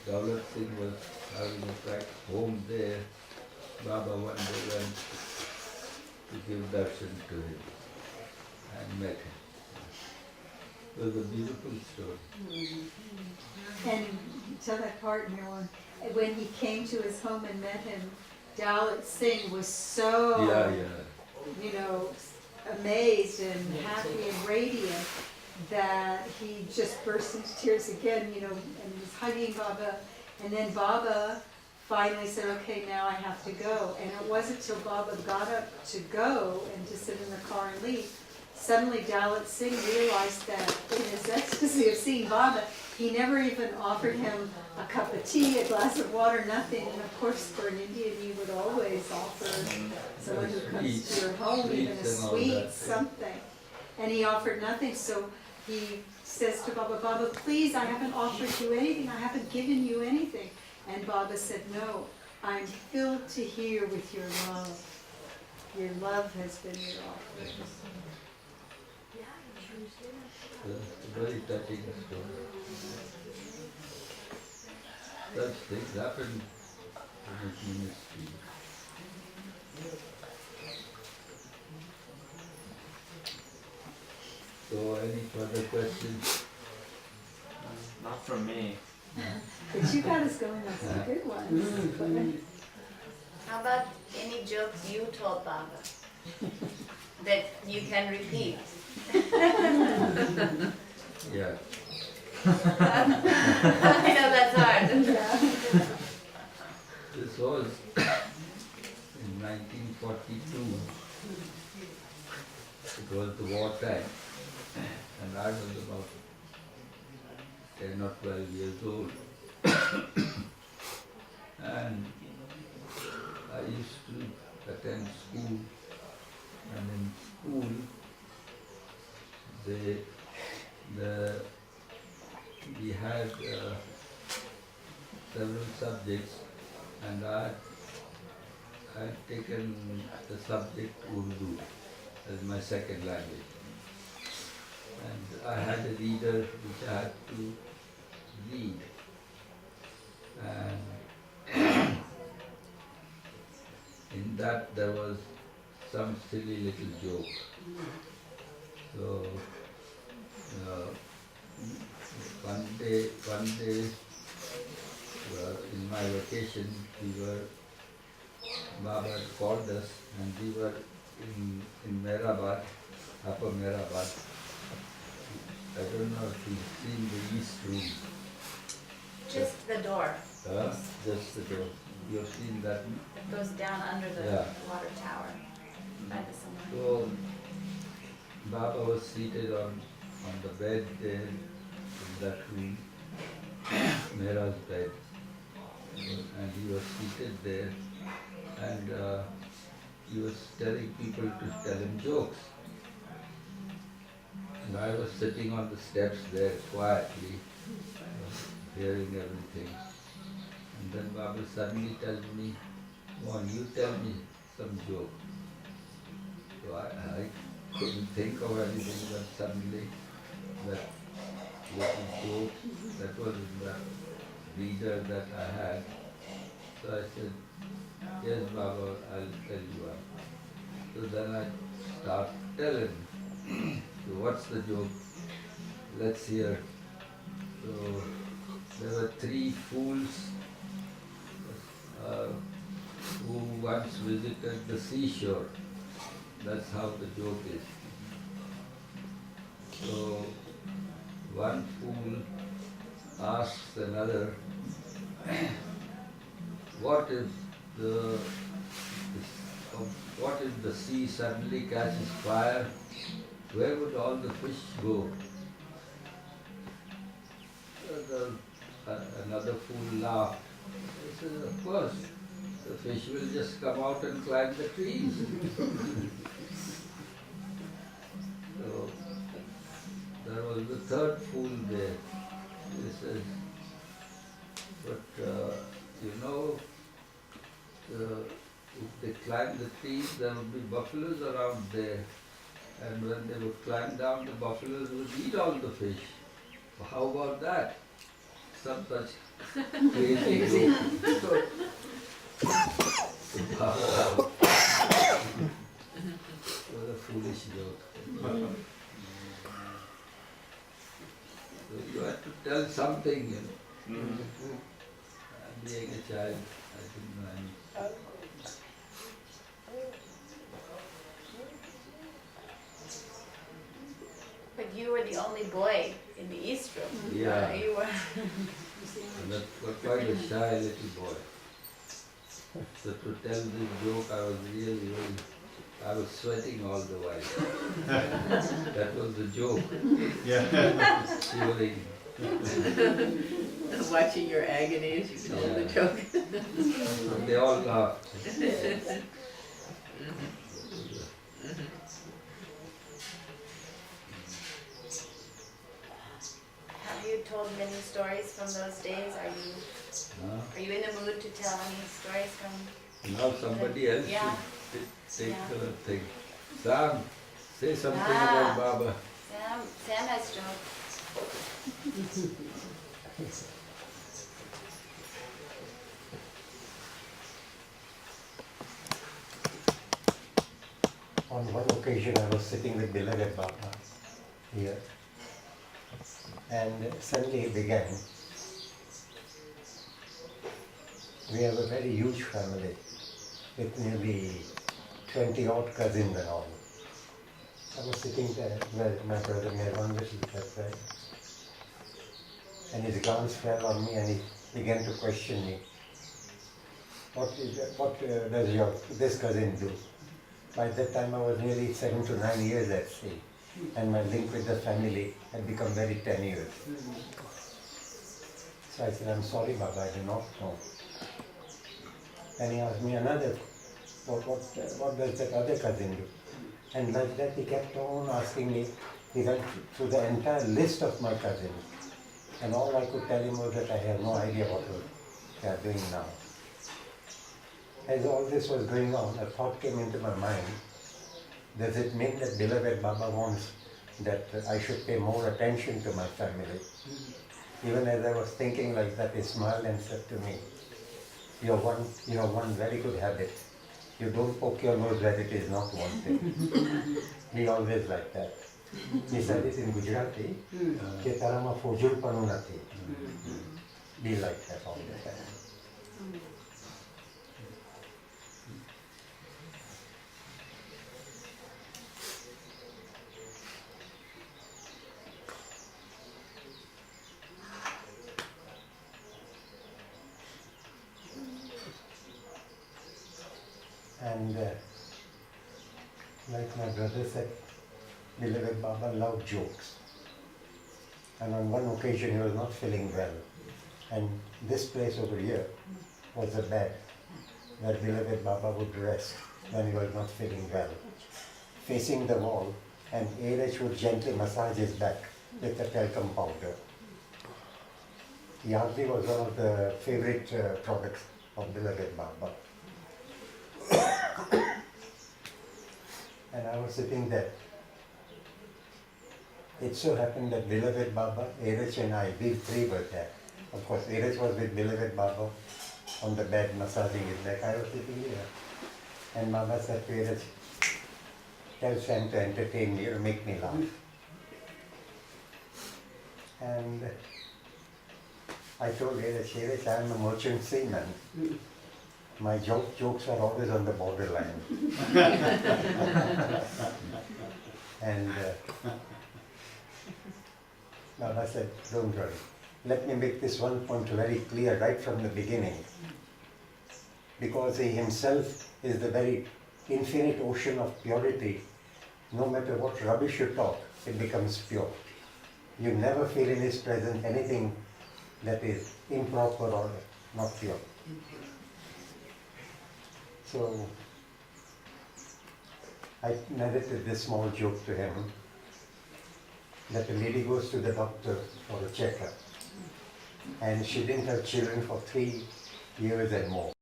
Daulat Singh was having a practice home there. Baba one day went to give darshan to him and met him. It was a beautiful story. And tell that part, Merwan. When he came to his home and met him, Dalit Singh was so, you know, amazed and happy and radiant that he just burst into tears again, you know, and was hugging Baba. And then Baba finally said, okay, now I have to go. And it wasn't till Baba got up to go and to sit in the car and leave, suddenly Dalit Singh realized that in his ecstasy of seeing Baba, he never even offered him a cup of tea, a glass of water, nothing. And of course, for an Indian, you would always offer someone who comes to your home even a sweet something. And he offered nothing, so he says to Baba, Baba, please, I haven't offered you anything, I haven't given you anything. And Baba said, no, I'm filled to here with your love. Your love has been your offering. Very touching story. Such things happen in his ministry. So, any further questions? Not from me. But you got us going on some good ones. How about any jokes you told Baba that you can repeat? Yeah. I know that's hard. This was in 1942. It was the war time, and I was about 10 or 12 years old. And I used to attend school, and in school we had several subjects, and I had taken the subject Urdu as my second language. And I had a reader which I had to read. And in that there was some silly little joke. So one day in my vacation, Baba had called us, and we were in Meherazad, Upper Meherazad. I don't know if you've seen the East Room. Just the door. Just the door. You've seen that? It goes down under the water tower by the summer. So Baba was seated on the bed there in that room, Meheraz's bed, and he was seated there, and he was telling people to tell him jokes. And I was sitting on the steps there quietly, hearing everything. And then Baba suddenly tells me, "Come on, you tell me some joke." So I couldn't think of anything, but suddenly that little joke that was in the reader that I had. So I said, "Yes, Baba, I'll tell you one." So then I start telling. So what's the joke? Let's hear. So there were three fools who once visited the seashore. That's how the joke is. So one fool asks another, what if the sea suddenly catches fire? Where would all the fish go? Another fool laughed. He said, of course, the fish will just come out and climb the trees. So there was the third fool there. He says, but if they climb the trees, there would be buffaloes around there. And when they would climb down, the buffaloes would eat all the fish. How about that? some such crazy joke. It was a foolish joke. So you have to tell something, you know. Being a child, I didn't know anything. But you were the only boy in the East Room. Yeah. You were. And that was quite a shy little boy. So to tell this joke, I was really, I was sweating all the while. That was the joke. Yeah. Shivering. Watching your agony as you told the Yeah. joke. And they all laughed. Have you told many stories from those days? Huh? Are you in the mood to tell any stories from? Now somebody else Yeah. should take Yeah. the thing. Sam, say something Ah. about Baba. Sam has jokes. On one occasion, I was sitting with beloved Baba here, and suddenly he began. We have a very huge family with nearly 20 odd cousins and all. I was sitting there where my brother Merwan Jessawa, and his glance fell on me and he began to question me. What does this cousin do? By that time I was nearly 7 to 9 years at sea, and my link with the family had become very tenuous. So I said, I'm sorry Baba, I do not know. And he asked me another, what does that other cousin do? And like that he kept on asking me. He went through the entire list of my cousins, and all I could tell him was that I have no idea what they are doing now. As all this was going on, a thought came into my mind. Does it mean that beloved Baba wants that I should pay more attention to my family? Even as I was thinking like that, he smiled and said to me, you have one very good habit. You don't poke your nose where it is not wanted. Be always like that. He said it in Gujarati, ke tarama fojul panu nathi. Be like that all the time. And like my brother said, beloved Baba loved jokes. And on one occasion he was not feeling well. And this place over here was the bed where beloved Baba would rest when he was not feeling well. Facing the wall, and A.H. would gently massage his back with a talcum powder. Yardley was one of the favorite products of beloved Baba. And I was sitting there. It so happened that beloved Baba, A.H. and I, we three were there. Of course, A.H. was with beloved Baba on the bed massaging his back. I was sitting here. And Baba said to A.H., tell Sam to entertain me or make me laugh. And I told A.H., I am a merchant seaman. My jokes are always on the borderline. And Baba said, don't worry. Let me make this one point very clear right from the beginning. Because he himself is the very infinite ocean of purity. No matter what rubbish you talk, it becomes pure. You never feel in his presence anything that is improper or not pure. So I narrated this small joke to him, that a lady goes to the doctor for a checkup, and she didn't have children for 3 years and more.